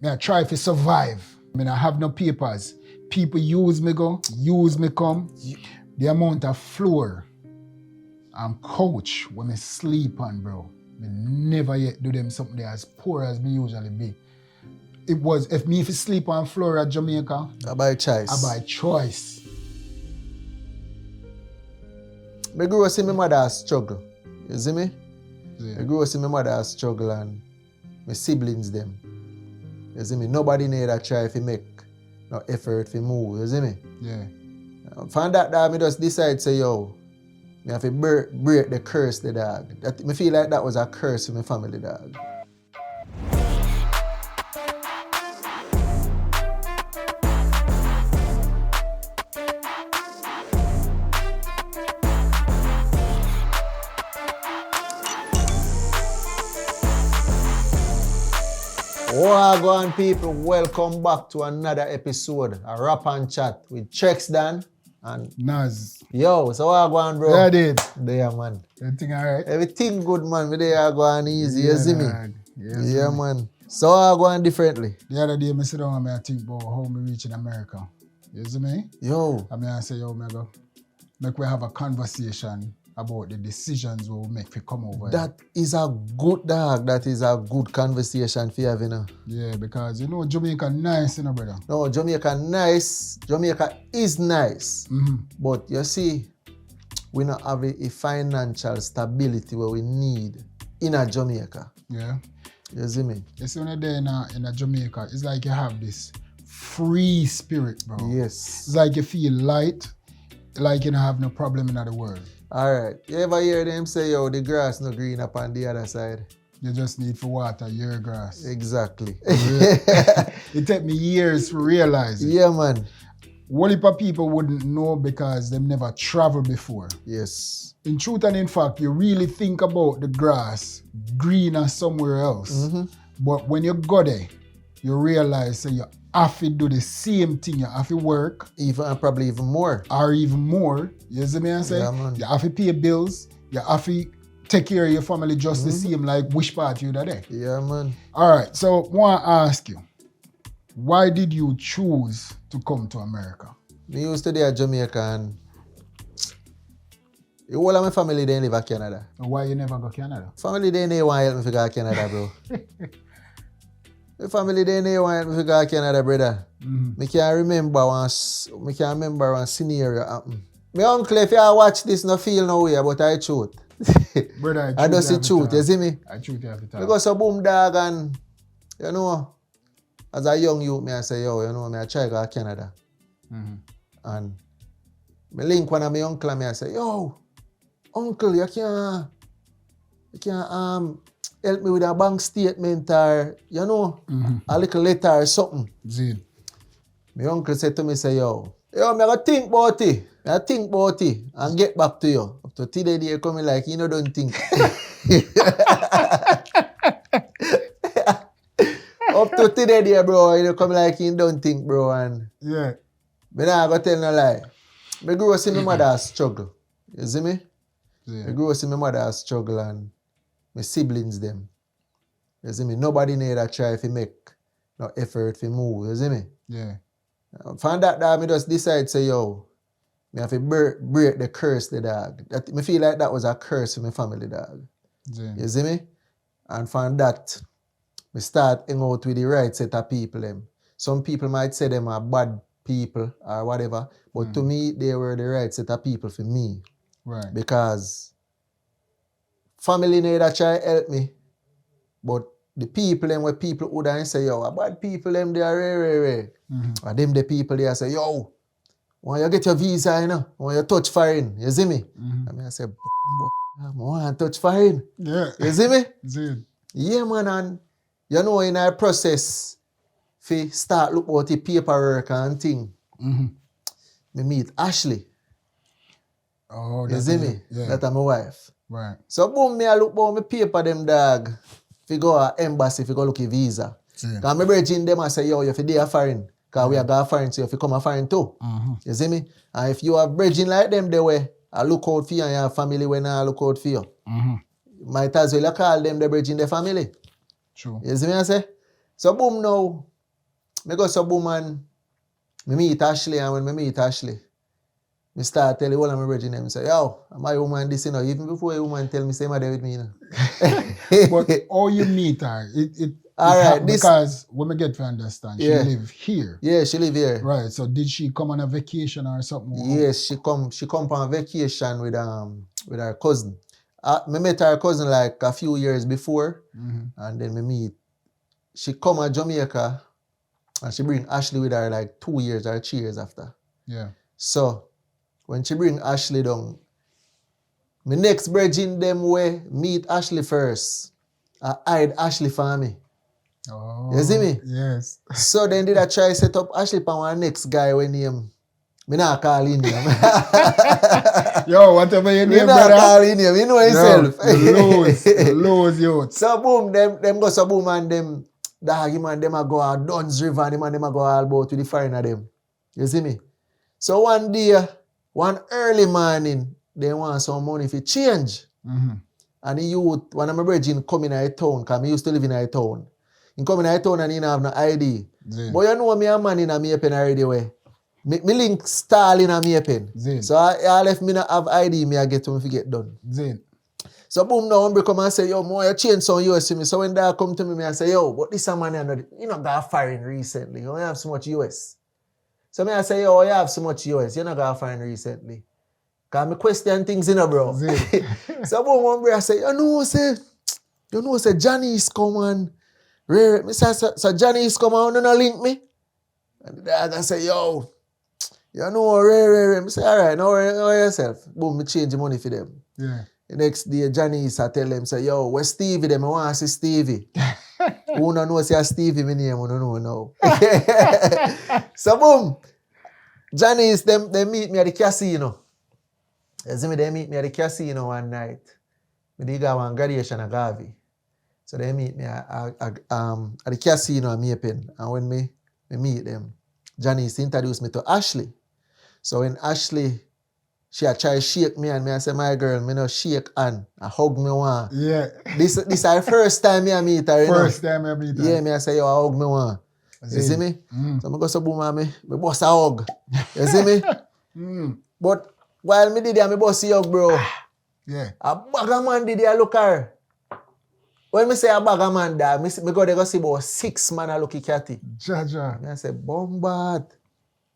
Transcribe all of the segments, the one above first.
I try to survive. I mean, I have no papers. People use me go, use me come. The amount of floor and couch when I sleep on, bro. I never yet do them something as poor as me usually be. It was, if me sleep on floor at Jamaica, I by choice. I by choice. I grew up see my mother struggle. You see me? Yeah. I grew up see my mother struggle and my siblings them. You see me? Nobody need to try to make no effort to move. You see me? Yeah. From that, I just decide say, yo, I have to break the curse, the dog. I feel like that was a curse for my family, dog. Wagwan people, welcome back to another episode, a rap and chat with Checks Dan and Naz. Yo, so Wagwan bro? Yeah, dude. There man. Everything alright? Everything good man, we there Wagwan easy, you see me? Yeah, Man. So Wagwan differently. The other day, I sit down and I think about how me reach in America. You see me? Yo. I say, yo, me go, make we have a conversation about the decisions we will make to come over here. That is a good dog. That is a good conversation for you, you know? Yeah, because you know Jamaica nice, you know, brother. No, Jamaica nice. Jamaica is nice. Mm-hmm. But you see, we not have a financial stability where we need in a Jamaica. Yeah. You see me? You see when you're there in a Jamaica, it's like you have this free spirit, bro. Yes. It's like you feel light, like you don't have no problem in the world. Alright. You ever hear them say, yo, the grass no green up on the other side? You just need to water your grass. Exactly. It took me years to realize it. Yeah, man. What if people wouldn't know because they've never traveled before? Yes. In truth and in fact, you really think about the grass greener somewhere else. Mm-hmm. But when you go there, you realize that you have to do the same thing. You have to work. Even probably even more. Or even more. You see me I say? Yeah, man. You have to pay bills. You have to take care of your family just the same like which part you there. Yeah, man. All right, so I want to ask you, why did you choose to come to America? Me used to there Jamaica and the whole of my family they live in Canada. Why you never go to Canada? Family they never want to help me to go to Canada, bro. My family they never want to help me to go to Canada, brother. Mm-hmm. I can't remember one scenario happen. My uncle, if you watch this, no feel no way, but I truth. Brother, I don't see truth, you see me? I truth every time. Because a boom dog and, you know, as a young youth, I say, yo, you know, I try to go to Canada. Mm-hmm. And I link one of my uncle and I say, yo, uncle, you can't help me with a bank statement or, you know, a little letter or something. Zin. My uncle said to me, say, yo, I'm going to think about it and get back to you. Up to today, they coming like, you know, don't think. Up to today, bro, you know, coming like, you don't think, bro. And yeah. But now I go tell no lie. I grew up see my mother struggle. You see me? Yeah. I grew up see my mother struggle and my siblings them. You see me? Nobody need to try to make no effort to move. You see me? Yeah. From that, I just decide say, yo, I have to break the curse, the dog. I feel like that was a curse for my family, dog. Yeah. You see me? And from that, I start hang out with the right set of people. Them. Some people might say them are bad people or whatever, but to me, they were the right set of people for me. Right. Because family need to try to help me, but the people them where people would say, yo, bad people them, they are rare. Mm-hmm. Or them the people they say, yo, when you get your visa, you know, when you touch foreign, you see me? Mm-hmm. I say, I want to touch foreign. Yeah. You see me? Zin. Yeah, man, and you know, in our process, fi start look about the paperwork and thing, me meet Ashley. Oh, You see me? Yeah. That's my wife. Right. So boom, me I look about my paper them dog. Fi go to embassy, fi go look at visa. Yeah. Cause my brethren them I say, yo, you fi dey a foreign. Cause we are going foreign, so you fi come a foreign too. You see me? And if you have brethren like them, they way, I look out for you and your family when I look out for you. Might as well call them the brethren, the family. True. You see me I say? So boom now, me go some woman, me meet Ashley, and when me meet Ashley, me start tell you all of my brethren them, say, yo, my woman this, you know, even before a woman tell me, say, my there with me, you know. But how you meet her? All right, this, because when we get to understand, she Yeah. live here. yeah, she live here. Right. So did she come on a vacation or something? Yes, she come on vacation with her cousin. Me met her cousin like a few years before, and then me meet. She come to Jamaica, and she bring Ashley with her like 2 years or 3 years after. Yeah. So when she bring Ashley down, my next brethren them way meet Ashley first. I hide Ashley for me. Oh. You see me? Yes. So then did I try set up Ashley for my next guy when him. Me not call in him. Yo, whatever your Me name, not brother. call in him. You know himself. You lose, youth. So boom, them go so boom and them dog him and them a go a Duns River and them a go all about with the foreigner them. You see me? So one day, one early morning, they want some money for change. And the youth, one of my brethren come in our town, because I used to live in our town. He come in our town and he don't have no ID. But you know me a man in a Mapen already way. Me link stall in a Mapen. So I left me not have ID, me I get to me get done. So boom, now hombre come and say, yo, more you change some US to me. So when they come to me, I say, yo, but this a man you know got foreign recently. You don't have so much US. So me I say, yo, you have so much US. You not got foreign recently. Because I question things, you know, bro. So boom, hombre, I say, you know, say Johnny's come and me say, so Johnny's come and no link me. And I say, yo, you know, Ray. I say, all right, now worry yourself. Boom, me change the money for them. Yeah. The next day, Johnny's I tell them, say, yo, where's Stevie? Them I want to see Stevie. Who don't know say Stevie, my name, who don't know now. So boom, Johnny's, they meet me at the casino. You see me, they meet me at the casino one night. Me did go one graduation at Gavi. So they meet me at the casino at Mapen. And when me meet them, Johnny's introduced me to Ashley. So when Ashley, she try to shake me and me I say, my girl, me no shake and I hug me one. Yeah. This is the first time I meet her, you know. First time I meet her. Yeah, me I say, yo, I hug me one. You see me? So I go so boom and me bust a hug. You see me? But while me did that, me bust a hug, bro. Yeah. A bag of man did that look her. When me say a bag of man that, me go there go see about 6 man a look at catty. Jaja. Me I say, bombard.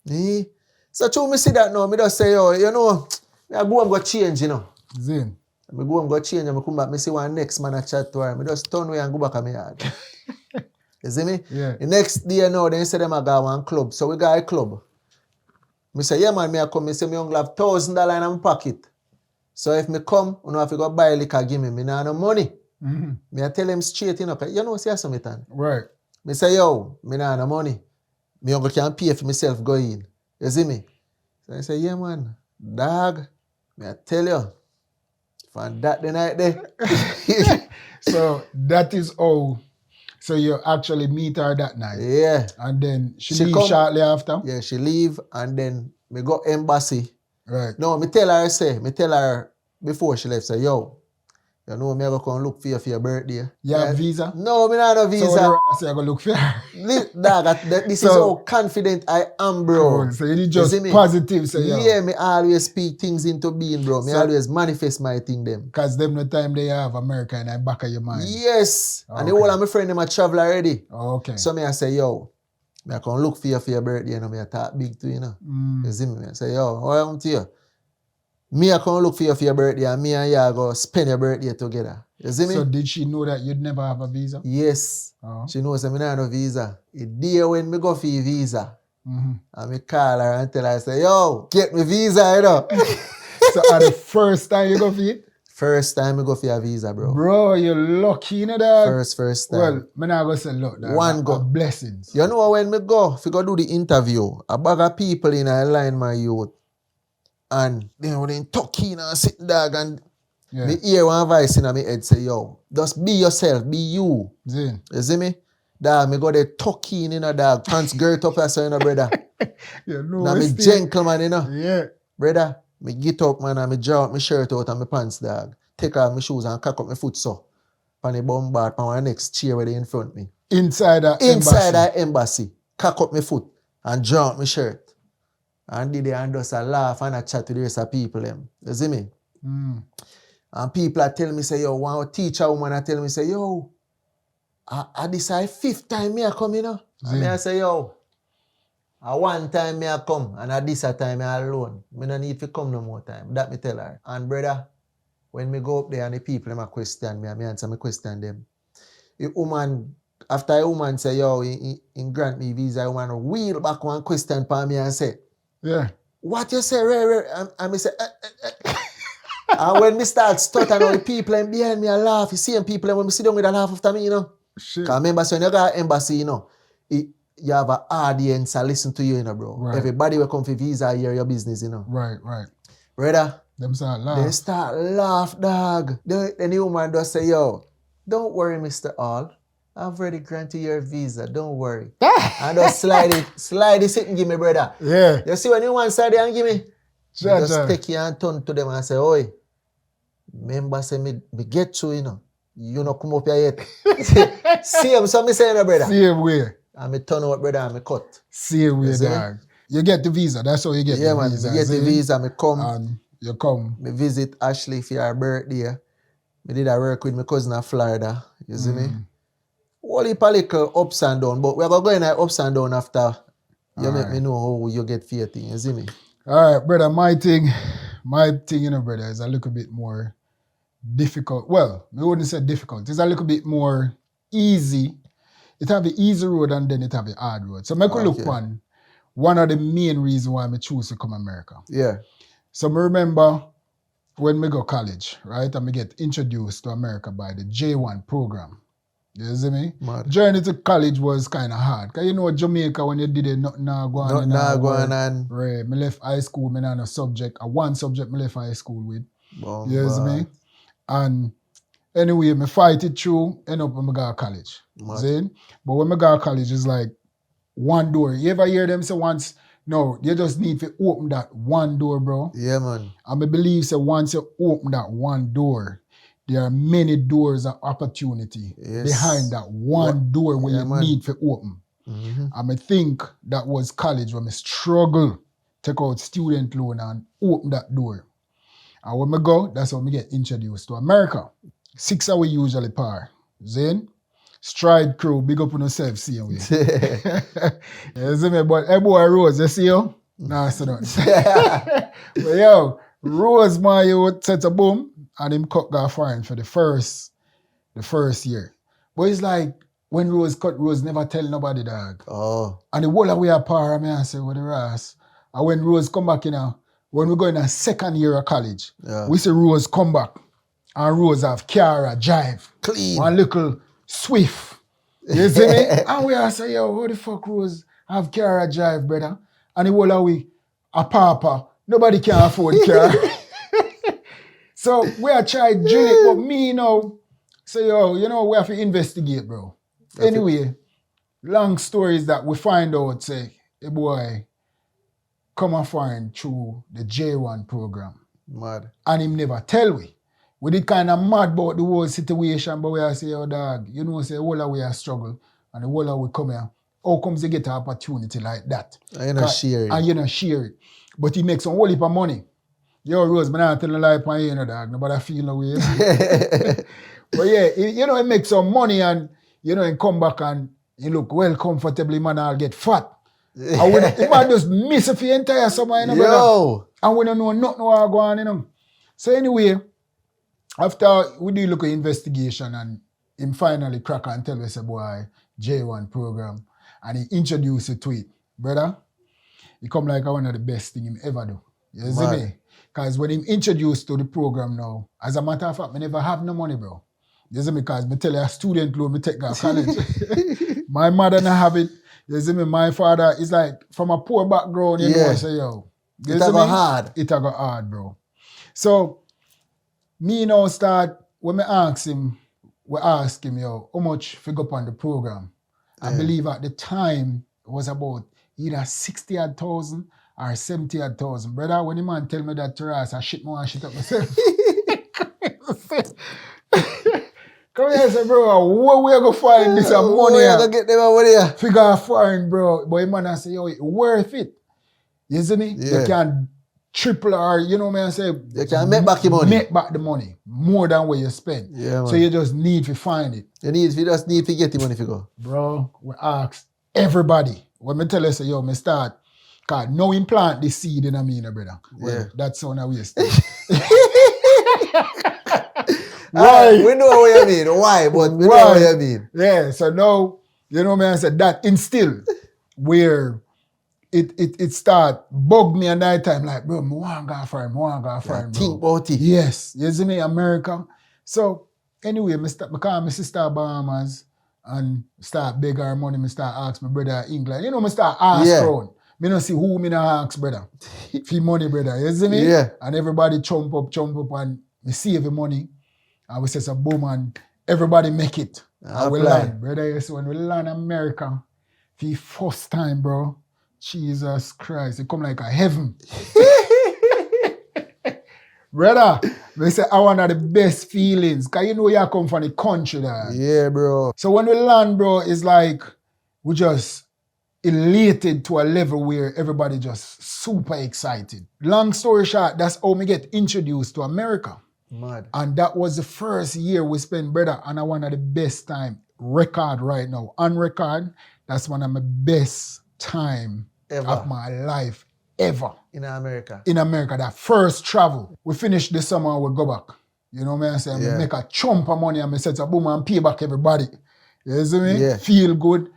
Eh? So true, me see that now, me just say, yo, you know, I go and go change, you know. Zin. I go and go change and I come back, me see one next man a chat to her. Me just turn away and go back to my yard. You see me? Yeah. The next day now, they say them I got one club. So we got a club. Me say, yeah man, me I come, me say me only have $1,000 in my pocket. So if me come, you know, if you go buy liquor, give me nah no money. Me I tell him straight, you know, see something. Right. Me say, yo, me nah no money. Me only can pay for myself go in. You see me? So I say, yeah man, dog, me I tell you, from that the night there. So that is how, so you actually meet her that night. Yeah. And then she She leave come- shortly after? Yeah, she leave and then me go embassy. Right. No, me tell her before she left, say, yo, you know me I go come look for you for your birthday. You have visa? No, me not have So visa. what I say I go look for her. Dog, this is how confident I am, bro. Cool. So you just see me? positive, say Yeah, me always speak things into being, bro. Me So- always manifest my thing, them. Because them the time they have America in the back of your mind. Yes. And the Okay. whole of my friend, them a travel already. Okay. So me I say, yo, me I come look for you for your birthday, you know, me I talk big to you, know. You see me? I say, yo, what happened to you? Me I come look for you for your birthday and me and you go spend your birthday together. You see me? So did she know that you'd never have a visa? Yes. Oh. She knows I have no visa. The day when me go for your visa, and me call her and tell her, I say, yo, get me visa, you know. So at the first time you go for it? First time I go for your visa, bro. Bro, you're lucky, you know that? First time. Well, I'm not going to say look, that One go. blessings. You know when me go, if you go do the interview, a bag of people in a line, my youth, and they talk in and sit dog and Yeah. me hear one voice in my head say, yo, just be yourself, be you. Zin. You see me? Dog, me go there talking, you know, dog, pants girt up as you know, brother. You know, Now me still- gentleman, you know. Yeah. Brother, me get up, man, and me draw up my shirt out and my pants, dog. Take off my shoes and cock up my foot so. Pan the bombard, pan my next chair where they in front me. Inside the Inside embassy. that embassy. cock up my foot and draw up my shirt. And did they and just a laugh and a chat with the rest of people them. You see me? And people are telling me, say, yo, one teacher woman are telling me, say, yo, I decide 5th time me I come, you know. And me I say, yo, one time me I come and at this time me alone. Me no need to come no more time. That me tell her. And brother, when me go up there and the people them a question me and me answer me question them. After a woman say, yo, in grant me visa, a woman wheel back one question for me and say, yeah. What you say, Ray? And me say, And when me start stuttering on the people and behind me I laugh, you see them people and when me sit down with a laugh after me, you know. Shit. Because remember, so when you got an embassy, you know, you have an audience that listen to you, you know, bro. Right. Everybody will come for visa hear your business, you know. Right. Brother, Them start laugh. they start laugh, dog. Then the woman just say, yo, don't worry, Mr. All. I've already granted your visa. Don't worry. And just slide it, sit and give me, brother. Yeah. You see when you want side and give me, Sure, just sure. take your hand turn to them and say, oi, remember say me get you, you know. You not come up here yet. See him, so me say, no, brother. Same way. And me turn out, brother, and me cut. Same way, You see? dog. You get the visa. That's how you get Yeah, the man. visa. Me get the see? visa, me come. And you come. Me visit Ashley for her birthday. Me did a work with my cousin in Florida. You see me? All heap of little ups and down, but we are going to ups and down after you make me know how you get for your thing. You see me? All right, brother. My thing, you know, brother, is a little bit more difficult. Well, we wouldn't say difficult. It's a little bit more easy. It have the easy road and then it have the hard road. So I could look on one of the main reasons why I choose to come America. Yeah. So I remember when we go college, right? And we get introduced to America by the J1 program. You see me? Mad. Journey to college was kind of hard. Because you know Jamaica, when you did it, nothing go on. Nothing going on. Right. I left high school, I had a subject, one subject I left high school with. Bomb, You see me? And anyway, I fight it through, end up when I go to college. See? But when I go to college, it's like one door. You ever hear them say once, no, you just need to open that one door, bro. Yeah, man. And I believe that once you open that one door, there are many doors of opportunity behind that one door where you need to open. And I think that was college when I struggle take out student loan and open that door. And when I go, that's how I get introduced to America. 6 hours usually par. Then, Stride crew, big up on yourself, see you. You see me? But hey boy, Rose, you see you? Nah, I see that. But yo, Rose, man, you set a boom, and him cut got foreign for the first year. But it's like, when Rose cut, Rose never tell nobody, dog. Oh. And the whole of we are par, I say, what the rest? And when Rose come back, when we go in a second year of college, we see Rose come back. And Rose have Kiara drive. Clean. One little Swift. You see me? And we are say, yo, how the fuck Rose have Kiara drive, brother? And the whole of we a papa. Nobody can afford Kiara. So we are trying to drill it, but me say, yo, we have to investigate, bro. Anyway, long story is that we find out, say, hey boy, come and find through the J1 program. Mad. And him never tell we. We did kind of mad about the whole situation, but we are say, oh dog, say whole of we are struggle, and the whole of we come here. How comes you get an opportunity like that? And you not share it. And you not share it. But he makes some whole heap of money. Yo, Rose, but I tell a lie upon you, dog. Nobody feel no way. But yeah, it makes some money and, and come back and you look well comfortably, man, I'll get fat. And when the man just miss a few entire summer, brother. And we don't know nothing what go on, So anyway, after we do look at investigation and him finally crack and tell us boy, J1 program, and he introduced it to it. Brother, he come like one of the best thing him ever do. You see me? Because when him introduced to the program now, as a matter of fact, I never have no money, bro. You see me? Because I tell you a student loan, I take that college. My mother not have it. You see me? My father is like from a poor background, I say, yo. It a go hard. It a go hard, bro. So, me now start, when we ask him, yo, how much figure up on the program? I believe at the time, it was about either 60,000 or 70,000. Brother, when the man tell me that to us, I shit more and shit up myself. Because Come here, say, bro, where we go find this money? Where you gonna get them money? Figure foreign, bro. But man, I say, yo, it worth it. You see me? Yeah. You can triple or, you know what I say? You can make back your money. Make back the money. More than what you spend. Yeah, man. So you just need to find it. You just need to get the money if you go. Bro, we ask everybody. When me tell you, say, yo, me start. Cause no implant this seed in a me, brother. Well, Yeah. that's on a waste. Right. We know what you mean. Why? But we know what you mean. Yeah, so now, you know, man, I said that instill where it start bug me at night time, like, bro, I want to go for him, bro. Think about it. Yes, you see me, America. So, anyway, because my sister Bahamas and start beg her money, I start ask my brother England. You know, I start ask around. I don't see who me not ask, brother. For money, brother, you see me? Yeah. And everybody chomp up, and we save the money. And we say, so boom, and everybody make it. And we land, brother. You see, when we land America, for the first time, bro, Jesus Christ, it come like a heaven. Brother, we say, I one of the best feelings. Because you know you come from the country there. Yeah, bro. So when we land, bro, it's like we just elated to a level where everybody just super excited. Long story short, that's how we get introduced to America. Mad. And that was the first year we spent, brother, and I one of the best time. Record right now. On record, that's one of my best time of my life ever. In America. In America, that first travel. We finish the summer, we go back. You know what I'm saying? Yeah. We make a chunk of money and we set a boom and pay back everybody. You see me? Yeah. Feel good.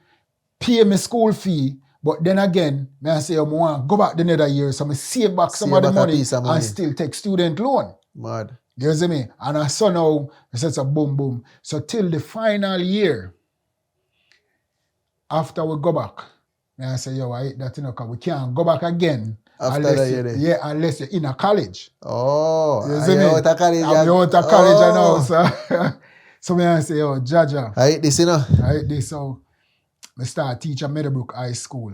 Pay me school fee. But then again, I say, I want to go back the another year, so I save back some of the money and still take student loan. Mad. You see me? And I saw now, I said, so boom, boom. So till the final year, after we go back, I say, yo, I hate that, you know, because we can't go back again. After that year. Yeah, unless you're in a college. Oh, you see me? Out of college. I'm out of college now, so. So I say, yo, Jaja. I hate this, you know? I hate this, so I start teach at Meadowbrook High School.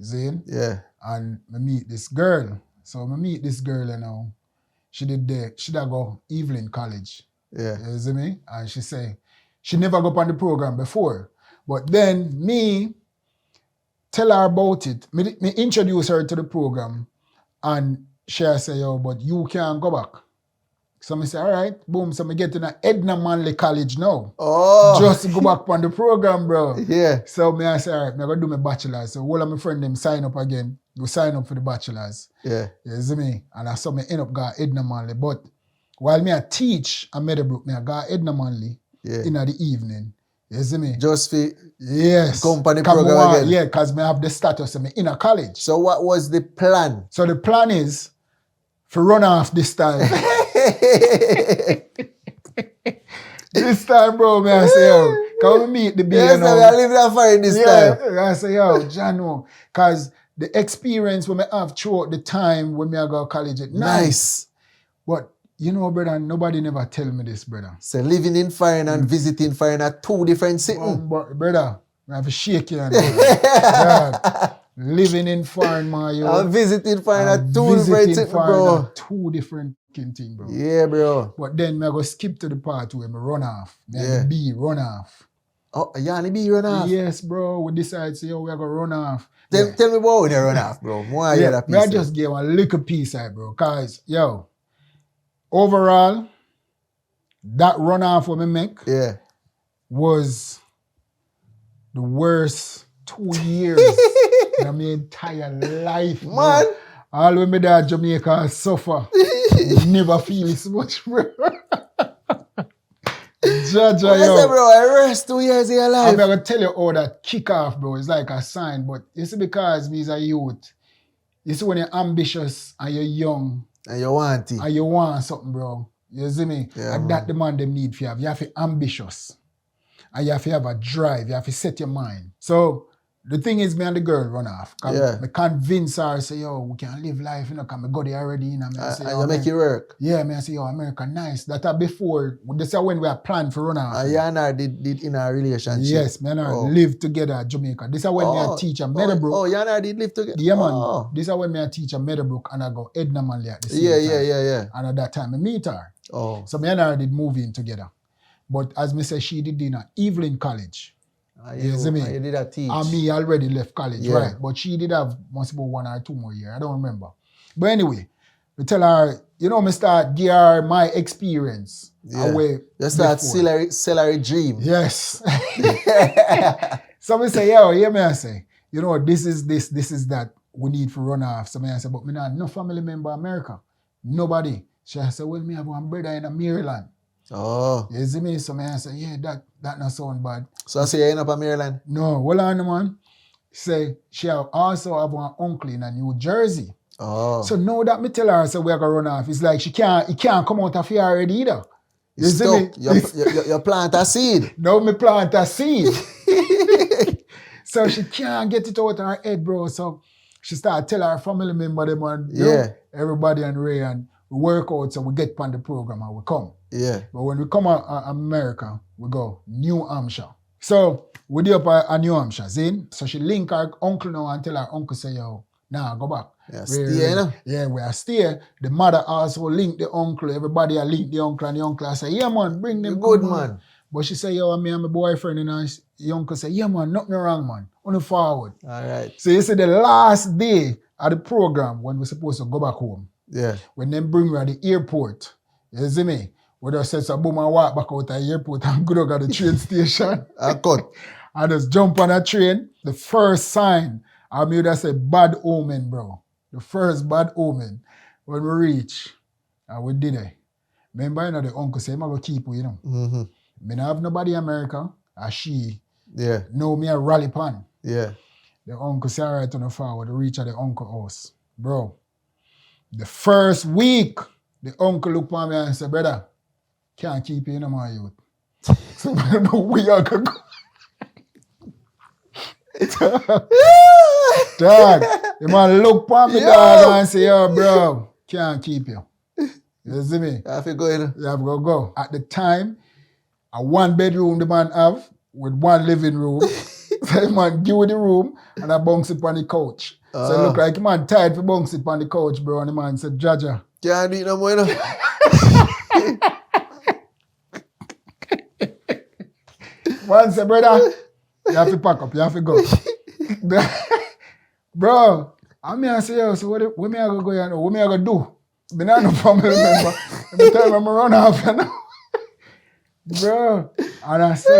Zane? Yeah. And I meet this girl. So I meet this girl, you know. She did go Evelyn College. Yeah. You see me? And she say, she never go on the program before. But then me tell her about it. Me introduce her to the program. And she say, yo, but you can't go back. So I say, all right, boom. So I get in a Edna Manley College now. Oh. Just to go back on the program, bro. Yeah. So I say, all right, I'm going to do my bachelor's. So all of my friends them sign up again. We sign up for the bachelor's. Yeah. You see me? And I saw me end up going Edna Manley. But while me I teach at Meadowbrook, I go Edna Manley in the evening. You see me? Just for company program again. Yeah, because I have the status of me in a college. So what was the plan? So the plan is to run off this time. This time, bro, man, I say, yo, can we meet the BNO? Yes, I live that far this time. I say, yo, Jano, because the experience when I have throughout the time when I go to college, it's nice. But, you know, brother, nobody never tell me this, brother. So living in foreign and visiting foreign are two different cities. Brother, I have to shake your hand. Living in foreign, man, yo. And visiting foreign are two different cities, bro. Two different things, bro. Yeah, bro. But then I go skip to the part where I run off. Run off. Oh, you only be run off? Yes, bro. We decide to say, oh, we're going to run off. Tell me about when you run off, bro. I just gave a little piece of it, bro. Because, yo, overall, that run off what I make was the worst 2 years in my entire life, man. Bro. All when me there Jamaica I suffer. Never feel so much, bro. Jaja, yo. Bro, I rest 2 years in your life. I'm going to tell you how that kick off, bro. It's like a sign. But you see, because me is a youth, you see when you're ambitious and you're young. And you want it. And you want something, bro. You see me? Yeah, and that demand them need for you. You have to be ambitious. And you have to have a drive. You have to set your mind. So, the thing is, me and the girl run off. I convince her, say, yo, we can live life, you know, because I go there already. You know, and you make it work. Yeah, I say, yo, America, nice. That before, this is when we are planned for run off. And you and her did in a relationship? Yes, me and her live together at Jamaica. This is when me and teach at Meadowbrook. Oh, you and her did live together? Yeah, man. This is when me and teach at Meadowbrook and I go Edna Manley at the same time. Yeah. And at that time, I meet her. Oh. So me and her did move in together. But as me say, she did in Evelyn College. You did a teach. And me already left college, Yeah. right? But she did have must be 1 or 2 more years. I don't remember. But anyway, we tell her, you know, me start give her my experience away. You start celery dream. Yes. So me say, yo, hear me I say, you know, this is that we need to run off. So me I say, but me not no family member in America. Nobody. She said, well, me have one brother in Maryland. Oh. You see me? So me I say, yeah, that not sound bad. So I say you end up in Maryland? No, well on man. Say she also have one uncle in New Jersey. Oh. So now that me tell her so we're gonna run off, it's like he can't come out of here already either. You see me? You plant a seed. Now me plant a seed. So she can't get it out of her head, bro. So she start tell her family member them and you know, everybody and Ray and we work out so we get on the program and we come. Yeah. But when we come to America, we go New Hampshire. So we do up at New Hampshire, see? So she link her uncle now and tell her uncle say, yo, nah, go back. Yeah, stay, no? Yeah, we are stay. The mother also link the uncle. Everybody link the uncle and the uncle say, yeah, man, bring them. Good, man. But she say, yo, me and my boyfriend and the uncle say, yeah, man, nothing wrong, man. On forward. All right. So you see the last day of the program when we're supposed to go back home. Yeah. When they bring me at the airport, you see me? We just said, so boom, I walk back out of the airport and go to the train station. I cut. I just jump on a train. The first sign, I mean, that's a bad omen, bro. The first bad omen. When we reach, and we did it. Remember, you know, the uncle said, I'm going to keep you, you know. Mm-hmm. Me not have nobody in America, and she know me a rally pan. Yeah. The uncle said, all right, on the forward, reach at the uncle house. Bro, the first week, the uncle looked at me and said, brother, can't keep you in my youth. So we are going to go. Dog, the man look at me, dog, and say, yo, bro, can't keep you. You see me? I have to go in. You have to go. At the time, a 1 bedroom the man have with 1 living room. So the man give you the room and I bounce it on the couch. So it look like the man tired to bounce it on the couch, bro. And the man said, Jaja. Can't do it no more, you know. Man said, brother, you have to pack up, you have to go. Bro, I mean, I say, yo, so what me I go here now? What me I go do? Me not no family member. Every time I'm run off, you know. Bro, and I saw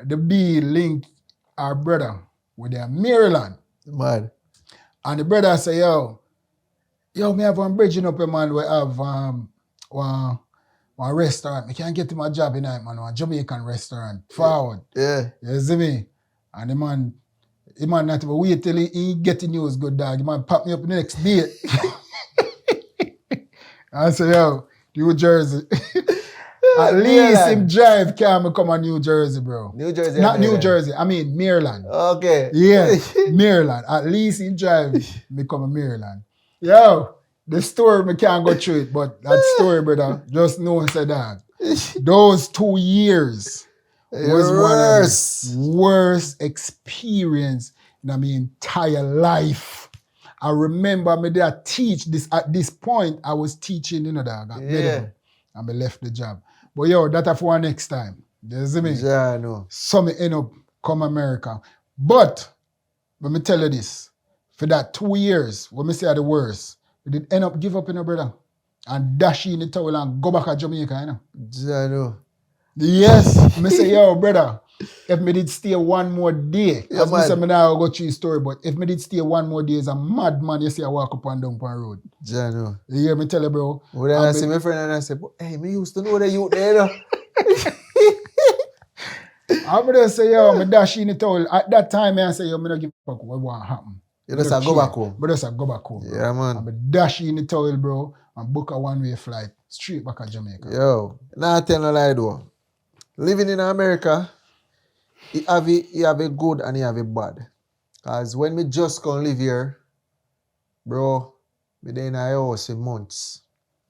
the B linked our brother with their Maryland. Man. And the brother say, yo, me have one bridging up, man, we have one restaurant. I can't get to my job tonight, man, one Jamaican restaurant. Forward. Yeah. You see me? And the man not even wait till he get the news, good dog. The man pop me up the next day. I say, yo, New Jersey. At least him drive can come on New Jersey, bro. New Jersey. Not New Jersey, I mean Maryland. Okay. Yeah, Maryland. At least him drive me come to Maryland. Yo, the story, me can't go through it, but that story, brother, just know, say that. Those 2 years was one of the worst experience in my entire life. I remember me there teach this, at this point, I was teaching, you know, dog, at medical, and I left the job. But yo, that's for next time. You see me? Yeah, I know. So me end up come America. But, let me tell you this, for that 2 years, when me say the worst, we did end up give up, you know, brother, and dash in the towel and go back to Jamaica, you know. Yeah, I know. Yes, me say, yo, brother, if me did stay 1 more day, yeah, as me say, me now go through the story, but if me did stay 1 more day, as a madman, you see I walk up and down the road. Yeah, I know. You hear me tell you, bro? When I see my friend and I say, hey, me used to know the youth there. I'm going to say, yo, me dash in the towel. At that time, I say, yo, me don't give a fuck what want to happen. You just go back home. But just go back home, bro. Yeah, man. I'm dash in the towel, bro, and book a 1-way flight straight back to Jamaica. Yo, now I tell no lie though. Living in America, you have a good and you have a bad. Because when me just come live here, bro, me there in a house in months.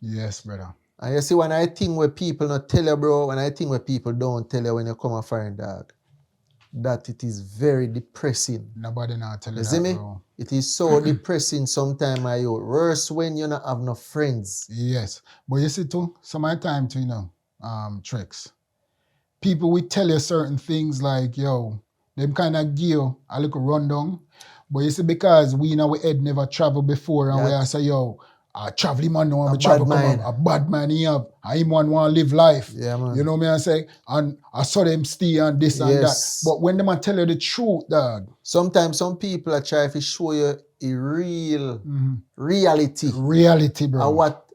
Yes, brother. And you see, when I think where people not tell you, bro, when I think where people don't tell you when you come a foreign dog, that it is very depressing. Nobody not tell you You that, see me? bro. It is so depressing sometimes, my youth. Worse when you not have no friends. Yes. But you see too, some of the time too, you know, tricks. People will tell you certain things like, yo, them kind of give you a little rundown. But you see, because we in our head never travel before, and we are say, yo, a traveling man don't want to travel, come up, a bad man he have, and him want to live life. Yeah, man. You know me I say? And I saw them stay and this and that. But when them a tell you the truth, dog. Sometimes some people are trying to show you a real reality. Reality, bro. And what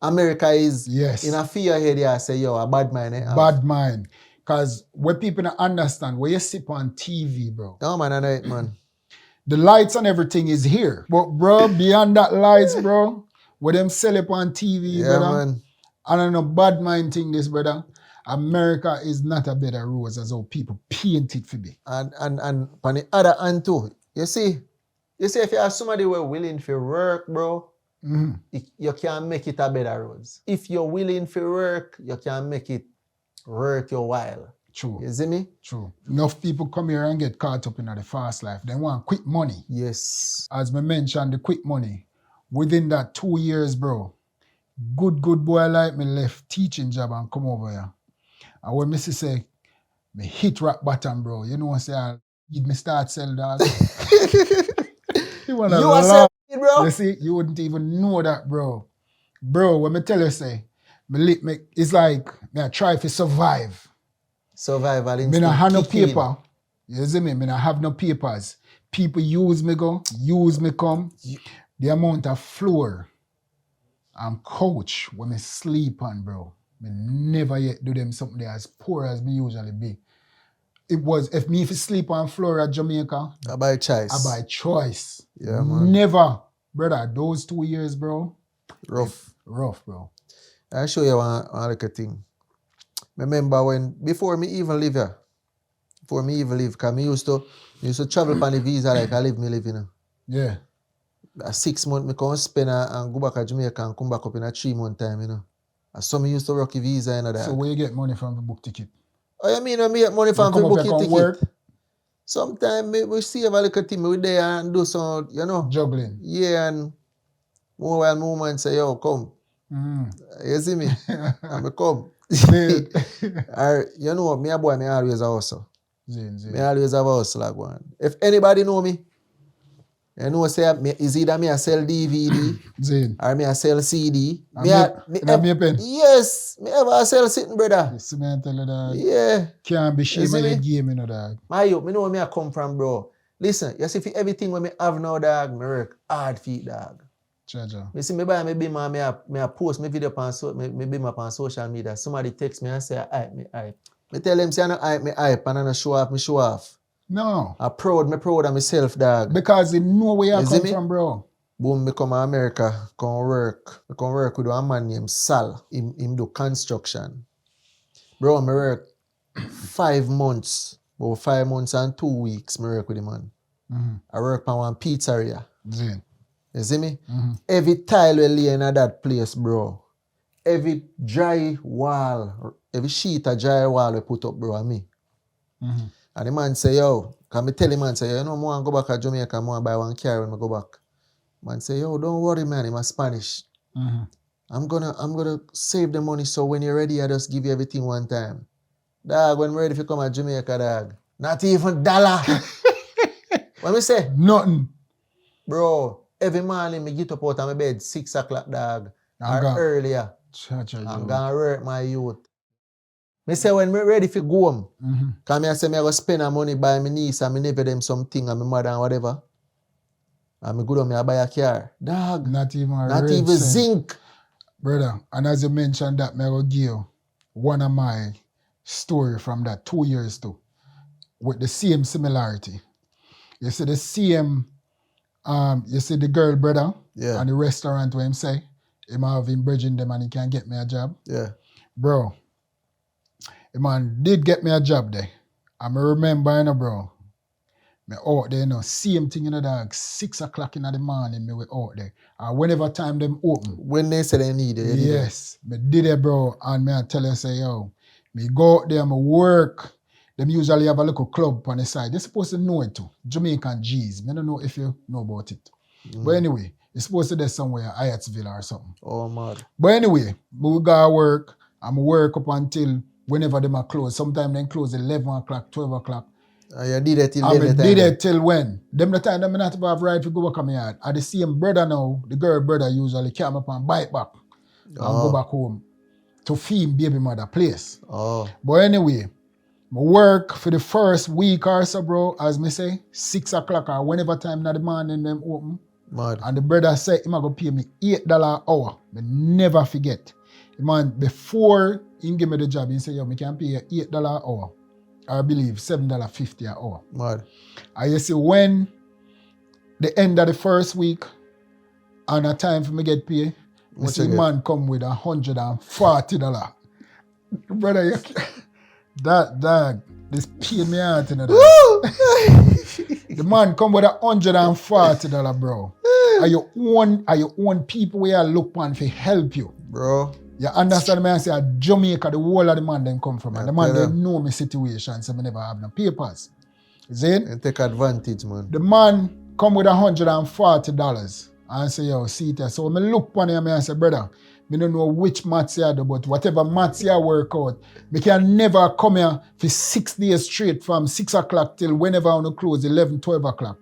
America is. Yes. In a fear head, I say, yo, a bad man. Bad man. Because when people don't understand, when you sip on TV, bro. No, man, I know it, man. The lights and everything is here. But, bro, beyond that lights, bro, where them sell up on TV, brother. Man. I don't know, bad mind thing this, brother. America is not a bed of roses as how people paint it for me. And on the other hand too, you see if you have somebody who are willing to work, bro, you can make it a bed of roses. If you're willing to work, you can make it worth your while. True. You see me? True. Enough people come here and get caught up in the fast life. They want quick money. Yes. As I mentioned, the quick money. Within that 2 years, bro, good boy like me left teaching job and come over here. And when me say, me hit rock bottom, bro. You know what I say? Me start sell dog. You are selling, bro? You see, you wouldn't even know that, bro. Bro, when me tell you, say, it's like me I try to survive. Survival instinct. Me not have no paper. You see me? Me not have no papers. People use me go, use me come. The amount of floor and couch when me sleep on, bro. Me never yet do them something there as poor as me usually be. It was, if me sleep on floor at Jamaica. I buy choice. I buy choice. Yeah, man. Never. Brother, those 2 years, bro. Rough, bro. I'll show you one little thing. Remember before me even live here, because I used to travel on the visa like I live, you know. Yeah. 6 months, I come spend and go back to Jamaica and come back up in a 3 month time, you know. And some used to rock a visa and that. So where you get money from the book ticket? Oh, you mean I get money from the book ticket? Work? Sometimes we see a little thing, we there and do some, you know. Juggling. Yeah, and more moment say, yo, come. You see me? And I come. You know, me a boy, me always a hustle. Me always have a hustle like one. If anybody know me, you know, say is either me a sell DVD or me a sell CD. Me a pen. Yes, me ever sell sitting, brother. You see me and tell you that. Yeah. Can't be shame of the game, you know, dog. Me know where me I come from, bro. Listen, you see, for everything when me have now, dog, me work hard for it, dog. Chaja. Me see me buy me beamer, me a post me video me beamer on social media. Somebody text me and say, hype, me hype. Me tell them say I no hype, me hype, and I no show off, me show off. No. I'm proud of myself, dog. Because they know where I come from, bro. Boom, me come to America, come work. I come work with a man named Sal. Him do construction. Bro, me work 5 months. About 5 months and 2 weeks, me work with him, man. I work on one pizzeria. Zin. You see me? Every tile we lay in that place, bro. Every dry wall, every sheet of dry wall we put up, bro, and me. And the man say, yo, can me tell the man, say, yo, you know, I want to go back to Jamaica, I want to buy one car when I go back. Man say, yo, don't worry, man, I'm Spanish. I'm gonna save the money, so when you're ready, I just give you everything one time. Dog, when I'm ready to come to Jamaica, dog, not even $1. What me say? Nothing. Bro, every morning me get up out of my bed 6 o'clock, dog, or earlier. I'm gonna work my youth. Me say when me ready for go home, cause me say me go spend the money buy my niece and me never them something and my mother and whatever. And me go down, me buy a car. Dog. Not even zinc. Brother, and as you mentioned that, me will give you one of my story from that 2 years too. With the same similarity. You see the same, you see the girl brother and the restaurant where him say, him have him bridging them and he can get me a job. Yeah. Bro, the man did get me a job there. I remember, you know, bro, me out there, you know, same thing, you know, dog, 6 o'clock in the morning, me we out there. And whenever time them open. When they say they need it. Yes, me did it, bro. And me I tell you, say, yo, me go out there, me work. Them usually have a little club on the side. They're supposed to know it too. Jamaican G's. I don't know if you know about it. But anyway, it's supposed to be somewhere, Hyattsville or something. Oh, mad. But anyway, we go to work I'm work up until whenever them are close. Sometimes they close 11 o'clock, 12 o'clock. You did it till I then. did it till when? Them the time them not have right to go back on my yard. I the same brother now, the girl brother usually come up and bike back and go back home to feed baby mother place. But anyway, I work for the first week or so, bro, as me say, 6 o'clock or whenever time in the morning them open. Mad. And the brother said he go pay me $8 an hour. I never forget. Man, before he give me the job, he said, yo, me can pay you $8 an hour. I believe $7.50 an hour. Mad. And you see, when the end of the first week and a time for me get paid, I see man come with $140. Brother, that dog, this paid me out in the The man come with $140, bro. Are you own people where you look on for help you? Bro. You understand me? I say Jamaica, the whole of the man them come from. And the man they know my situation, so I never have no papers. See? And take advantage, man. The man come with $140 and say, yo, see it. So when I look on him and say, brother, I don't know which maths you do, but whatever maths you work out, I can never come here for 6 days straight from 6 o'clock till whenever I want to close, 11, 12 o'clock.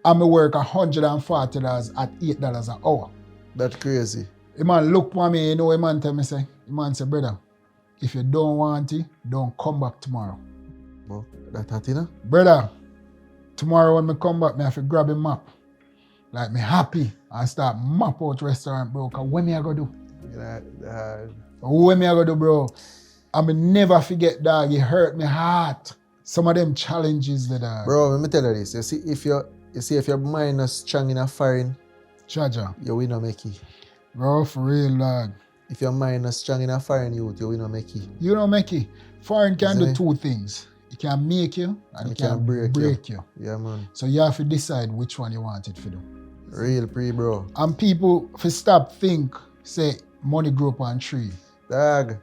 And I work $140 at $8 an hour. That's crazy. The man look for me, you know, the man tell me, say, the man say, brother, if you don't want it, don't come back tomorrow. Bro, that's it, Brother, tomorrow when I come back, I have to grab a map. Like, me happy and start map out restaurant, bro, because what me I going to do? What me I going to do, bro? I may never forget, dog, it hurt my heart. Some of them challenges that Bro, let me tell you this. You see, if your mind is strong in a foreign, Chaja, you will not make it. Bro, for real, dog. If your mind is strong in a foreign youth, you will not make it. You don't make it. Foreign can do two things. It can make you and it can break you. Yeah, man. So you have to decide which one you want it to do. Real pre, bro. And people, if you stop think, say, money grow up on tree. Dog.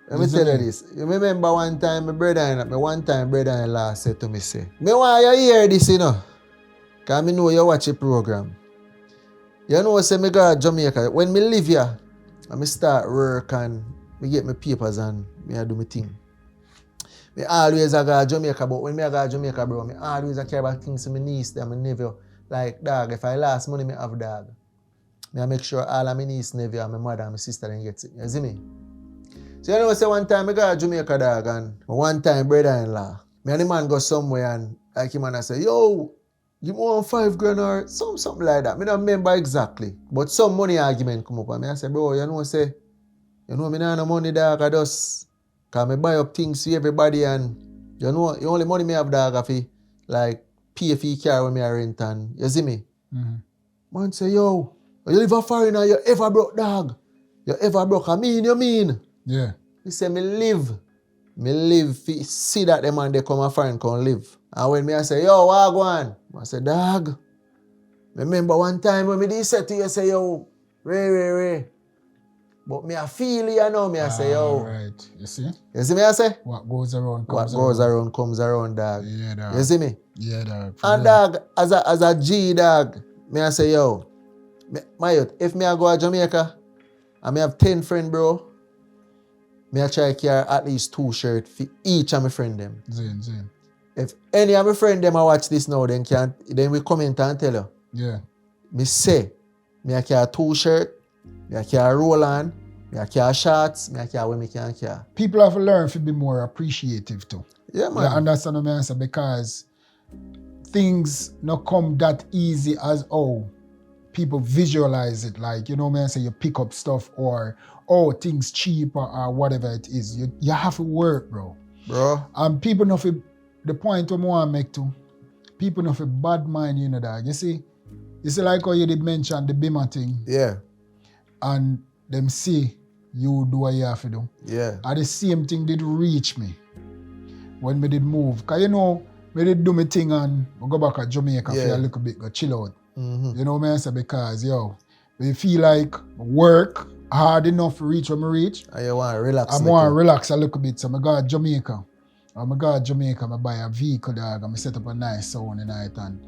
Let me tell you this. You remember one time my brother-in-law said to me, say, me want you hear this, you know. Because I know you watch a program. You know, say me go to Jamaica. When me live here, I start work and me get my papers and me do my thing. Me always go to Jamaica, but when me go to Jamaica, bro, me always care about things to my niece and my nephew. Like, dog, if I lost money, me have dog. Me make sure all of my niece, nephew, and my mother and my sister then get it. You see me? So you know, say one time I go to Jamaica, dog, and one time brother-in-law, me and the man go somewhere and like him and I say, yo, give me $5,000 or something like that. I don't remember exactly. But some money argument come up and I say, bro, you know, me don't have no money, dog, I just, because I buy up things for everybody and, you know, the only money I have, dog, I feel, like, pay for car when I rent and, you see me? Mm-hmm. Man say, yo, you live a foreigner, you ever broke, dog? You ever broke? You mean? Yeah. He say, me live, see that the man they come a foreign come live. And when me I say, yo, what go on? I say, dog, remember one time when me did say to you, say, yo, Ray. But me I feel you know, me I say, yo. Right. You see? You see me I say? What goes around comes around, dog. Yeah, dog. You see me? Yeah, dog. And dog, as a G, dog, me I say, yo, my youth, if me I go to Jamaica, and me have 10 friends, bro, me I try to carry at least 2 shirts for each of my friend them. Zin. If any of my friend them I watch this now, then we comment and tell you. Yeah. Me say, me I carry 2 shirts, me I carry roll on, me I carry shorts, me I carry what me can carry. People have to learn to be more appreciative too. Yeah, man. You understand what I say? Because things not come that easy as people visualize it. Like, you know what I say, you pick up stuff or things cheaper or whatever it is. You have to work, bro. And people know the point I want to make too, people know for bad mind, you know, dog. You see like how you did mention the Bima thing. Yeah. And them see you do what you have to do. Yeah. And the same thing did reach me when me did move. Because you know, me did do my thing and I go back to Jamaica for a little bit, go chill out. Mm-hmm. You know what I say? Because, we feel like work hard enough to reach where I reach. And you want to relax. I want to relax a little bit. So I go to Jamaica. I buy a vehicle, dog, and I set up a nice sound in the night. And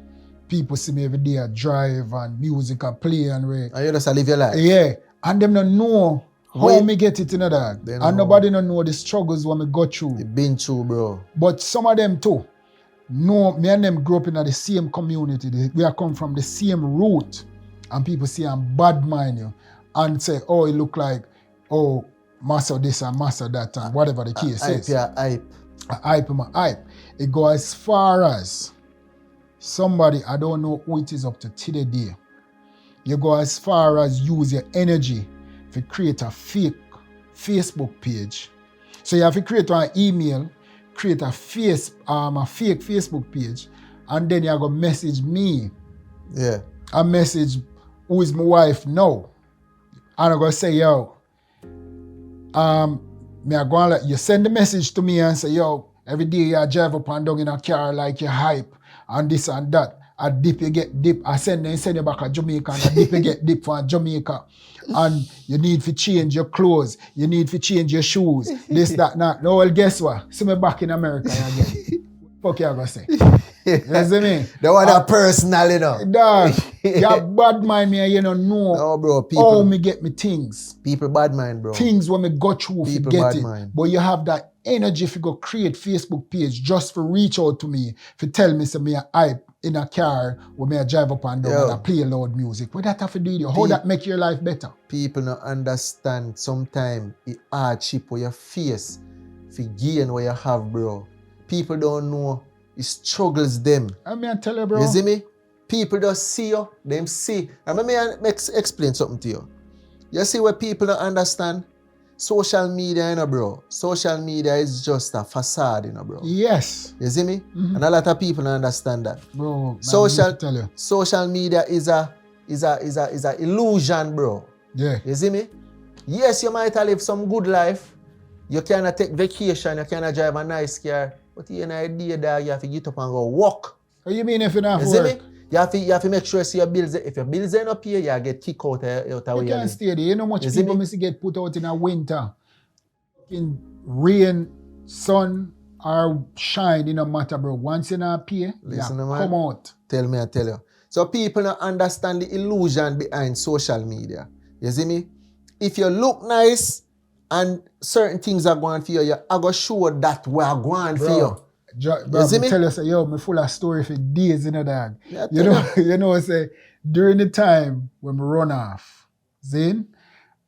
people see me every day, I drive and music I play and you just live your life. Yeah. And them don't know How me get it, dog? They And know. nobody don't know the struggles when me go through. You been through, bro. But some of them too. No, me and them grew up in the same community. We are come from the same root. And people say I'm bad mind you. And say, oh, it look like, oh, master this and master that and whatever the case is. Hype. Hype. It go as far as somebody, I don't know who it is up to today. You go as far as use your energy to create a fake Facebook page. So you have to create an email, create a fake Facebook page, and then you go message me. Yeah. A message who is my wife now. And I go say, yo, me I go and let you send the message to me and say, yo, every day you drive up and down in a car like you hype and this and that. A dip, you get dip. I send you back to Jamaica and a dip, you get dip from Jamaica. And you need to change your clothes. You need to change your shoes. This, that, that. No, well, guess what? See me back in America again. Fuck you I gonna say. You see me? That one that personal, you know. Dog, you're bad mind me and you don't know No, bro. People, how me get me things. people bad mind, bro. Things when me go through to People get bad it. mind. But you have that energy if you go create Facebook page just for reach out to me, for tell me say me a hype in a car where me a drive up and down Yo. and I play loud music. What that have to do with you? How that make your life better? People don't understand sometimes the hardship where you face for gain what you have, bro. People don't know the struggles them. I mean, tell you, bro. You see me? People just see you, them see. And let me explain something to you. You see what people don't understand? Social media, you know, bro. Social media is just a facade, you know, bro. Yes. You see me? And a lot of people don't understand that. Bro, man, Social- I need to tell you. Social media is a illusion, bro. Yeah. You see me? Yes, you might have lived some good life. You cannot take vacation, you cannot drive a nice car. But you know, idea that you have to get up and go work. What you mean if you don't You have see work? me? You have to make sure see your bills. If your bills ain't up here, you get kicked out of You where you can't live. stay there. You know much You see people me? miss get put out in a winter. In rain, sun, or shine, it no matter, bro. Once you not pay, Listen, you man. come out. Tell me, I tell you. So people don't understand the illusion behind social media. You see me? If you look nice and certain things are going for you, I go show that we are going for you. Bro, see me me? tell you, say, yo, me full of story for days in a dog. Yeah, You tell know, you know, say, during the time when me run off, Zane,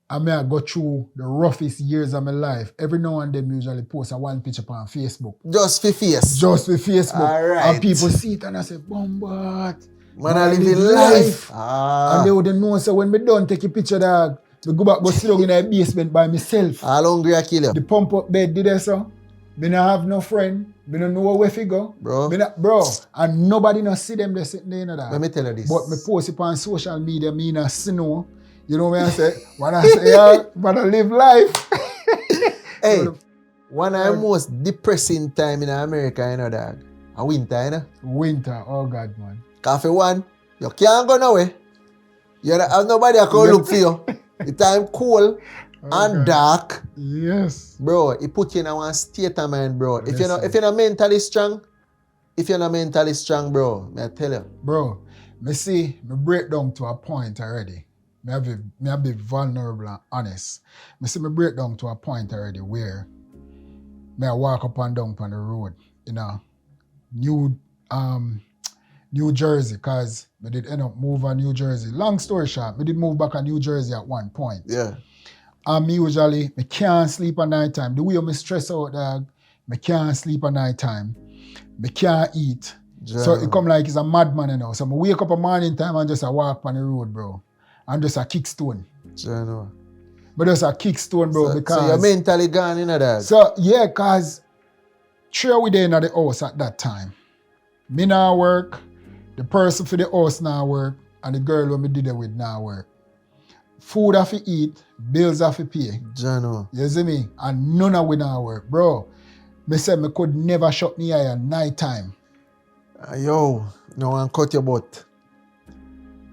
I may I go through the roughest years of my life. Every now and then, me usually post a one picture on Facebook. Just for face. Just for Facebook. Alright. And people see it and I say, Bombard. Man, I live in life. And they would know, so when me done take a picture, dog, me go back, go sit down in a basement by myself. How hungry I kill you? The pump up bed did that, so. Me not have no friend. Me don't know where to go. Bro. Bro. And nobody not see them there sitting there, you know that. Let me tell you this. But me post it on social media, me not see no. You know what I say? When I say, yeah, but I live life. Hey, one of the most depressing time in America, you know, dog. A winter, you know. Winter, oh God, man. Coffee one, you can't go nowhere. You don't have nobody that can look for you. The time cold and dark. Yes. Bro, it put you in one state of mind, bro. If Listen. you're not mentally strong, bro, may I tell you. Bro, me break down to a point already. Me have be vulnerable and honest. Me break down to a point already where I walk up and down on the road, you know, New Jersey, cause me did end up move on New Jersey. Long story short, me did move back on New Jersey at one point. Yeah. And me can't sleep at night time. The way me stress out, dog, me can't sleep at night time. Me can't eat. So it come like it's a madman, you know. So I wake up a morning time and just a walk on the road, bro. And just a kickstone. General. But just a kickstone, bro, because... So you're mentally gone, you know that? So, yeah, because 3 we there in the house at that time. Me now work, the person for the house now work, and the girl who me did it with now work. Food have to eat, bills have to pay. General. You see me? And none of we now work. Bro, me said me could never shut me eye at night time. Yo, no one cut your butt.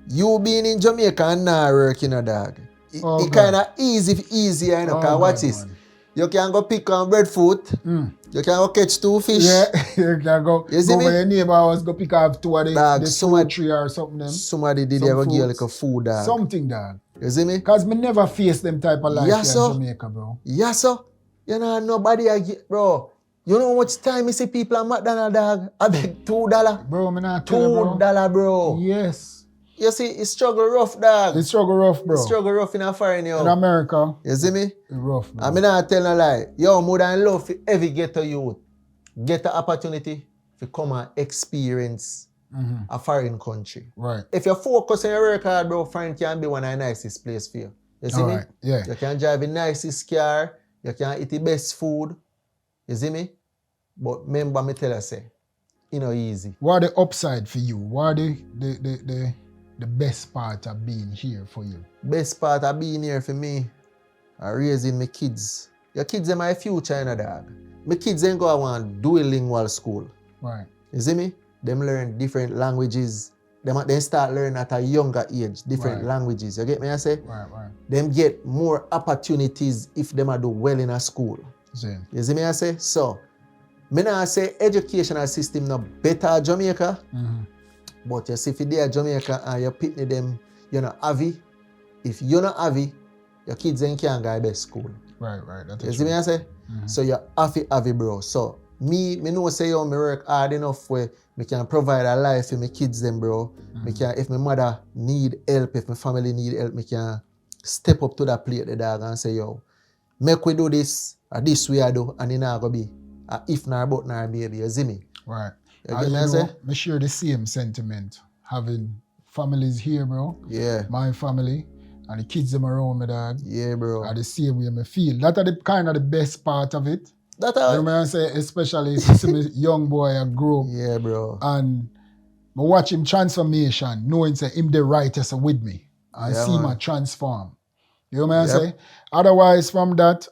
You being in Jamaica and now working, you know, dog. It kind of easy, you know, because watch this. Man. You can go pick on breadfruit. You can go catch 2 fish. Yeah, you can go. You see go me? over your neighbor house, go pick up 2 of Dog, the somebody- tree or something. Them. Somebody did Some ever give you fruits. like a food, dog. Something, dog. You see me? Because me never face them type of life Yes, here in sir. Jamaica, bro. Yes, sir. You know, nobody I get, bro. You know how much time you see people at McDonald's, dog? I beg $2. Bro, me not tell you, bro. $2, bro. Yes. You see, it's struggle rough, dog. It's struggle rough, bro. It's struggle rough in a foreign, yo. In America, You see me? it's rough, bro. I mean, I tell no lie. Yo, more than love for every ghetto youth. Get the opportunity to come and experience a foreign country. Right. If you focus on your work hard, bro, foreign can be one of the nicest place for you. You see All me? right. Yeah. You can drive the nicest car. You can eat the best food. You see me? But remember me tell you, say, you know, easy. What are the upside for you? What are the best part of being here for you? Best part of being here for me are raising my kids. Your kids are my future, you know, dog. My kids ain't go want duolingual school. Right. You see me? Them learn different languages. Them start learning at a younger age, different languages. You get me I say? Right. Them get more opportunities if them do well in a school. Same. You see me I say? So, me not say educational system no better at Jamaica, but you see if you there at Jamaica and you pitney them, you know, avi. If you not avi, your kids ain't can't go to best school. Right. That's You see me I say? So you avi, bro. So me know say yo, me work hard enough where me can provide a life for my kids them, bro. Me can, if my mother need help, if my family need help, me can step up to that plate, the dog, and say, yo, make we do this, or this way I do, and it not gonna be a if nor but nor baby. You see me? Right. You And get me you I say? know, me share the same sentiment. Having families here, bro. Yeah. My family and the kids them around me, dog. Yeah, bro. Are the same way me feel. That are the kind of the best part of it. That You know what I say? Especially if you see me young boy I grow up yeah, bro. and I watch him transformation, knowing say him the righteous with me. And Yeah, see man. my transform. You know what I Yep. say? Otherwise from that,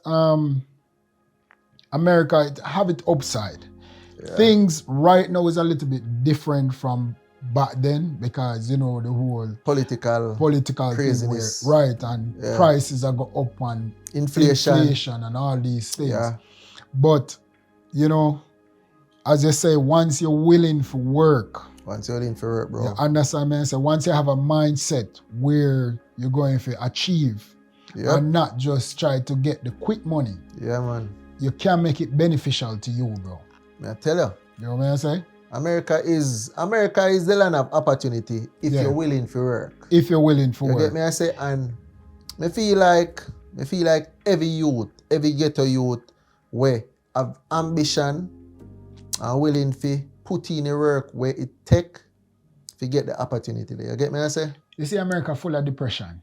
America have it upside. Things right now is a little bit different from back then because you know the whole Political craziness, craziness. right? And prices are go up and inflation. and all these things. Yeah. But you know, as you say, once you're willing for work, Once you're in for work, bro. you understand me? So once you have a mindset where you're going to achieve Yep. and not just try to get the quick money, Yeah, man. you can make it beneficial to you, bro. I tell you. You know what I say? America is the land of opportunity if Yeah. you're willing for work. If you're willing for You work. get me I say? And I feel like every youth, every ghetto youth where have ambition and willing to put in the work where it take to get the opportunity there. You get me I say? You see America full of depression.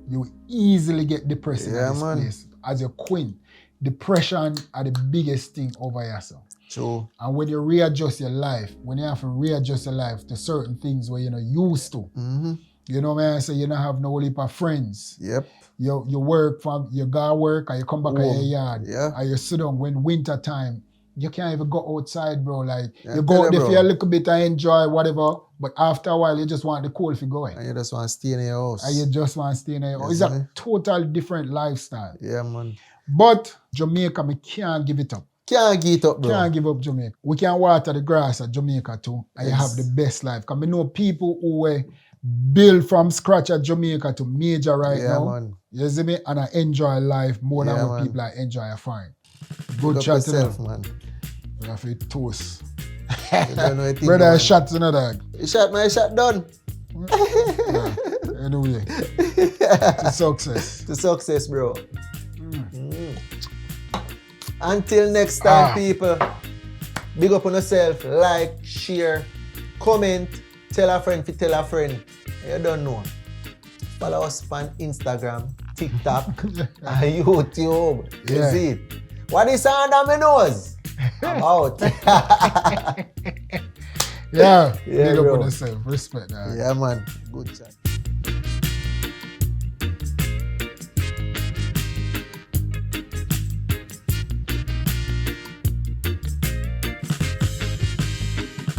You easily get depressed in this man. place. As your queen, depression are the biggest thing over here. So. True. And when you readjust your life, when you have to readjust your life to certain things where you're not used to, you know what I say, you don't have no heap of friends. Yep. You work from, you go work and you come back to your yard. Yeah. And you sit down when winter time, you can't even go outside, bro. Like, Yeah, you tell go you, out there bro. for a little bit and enjoy whatever, but after a while, you just want the cold to go in. And you just want to stay in your house. And you just want to stay in there. Yes, It's a man. total different lifestyle. Yeah, man. But Jamaica, me can't give it up. Can't get up, bro. Can't give up Jamaica. We can water the grass at Jamaica too, and you have the best life. Because I know people who were built from scratch at Jamaica to major right Yeah, now. man. You see me? And I enjoy life more than Yeah, what man. people I enjoy a fine. Pick Good up chat to yourself, them. man. We have to toast. You don't know a thing, Brother, man. shot to another. You shot, man. Shot done. Yeah. Anyway, to success. To success, bro. Until next time, people. Big up on yourself. Like, share, comment, tell a friend to tell a friend. You don't know. Follow us on Instagram, TikTok, and YouTube. You Yeah. see it? What is under my nose? I'm out. Yeah, Yeah, big up bro. on yourself. Respect that. Yeah, man. Good chat.